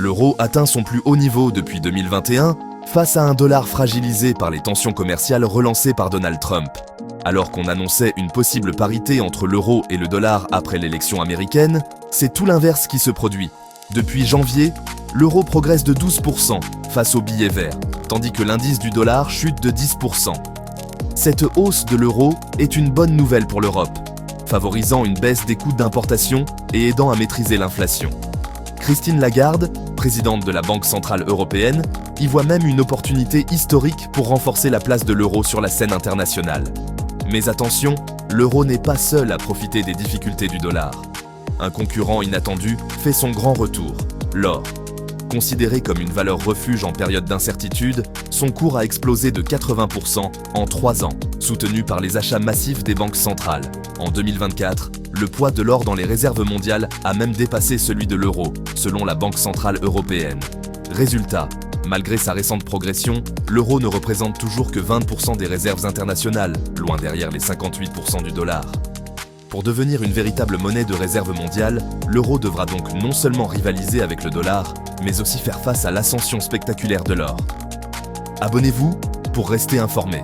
L'euro atteint son plus haut niveau depuis 2021 face à un dollar fragilisé par les tensions commerciales relancées par Donald Trump. Alors qu'on annonçait une possible parité entre l'euro et le dollar après l'élection américaine, c'est tout l'inverse qui se produit. Depuis janvier, l'euro progresse de 12% face au billet vert, tandis que l'indice du dollar chute de 10%. Cette hausse de l'euro est une bonne nouvelle pour l'Europe, favorisant une baisse des coûts d'importation et aidant à maîtriser l'inflation. Christine Lagarde, présidente de la Banque centrale européenne, y voit même une opportunité historique pour renforcer la place de l'euro sur la scène internationale. Mais attention, l'euro n'est pas seul à profiter des difficultés du dollar. Un concurrent inattendu fait son grand retour, l'or. Considéré comme une valeur refuge en période d'incertitude, son cours a explosé de 80% en 3 ans, soutenu par les achats massifs des banques centrales. En 2024, le poids de l'or dans les réserves mondiales a même dépassé celui de l'euro, selon la Banque centrale européenne. Résultat, malgré sa récente progression, l'euro ne représente toujours que 20% des réserves internationales, loin derrière les 58% du dollar. Pour devenir une véritable monnaie de réserve mondiale, l'euro devra donc non seulement rivaliser avec le dollar, mais aussi faire face à l'ascension spectaculaire de l'or. Abonnez-vous pour rester informé.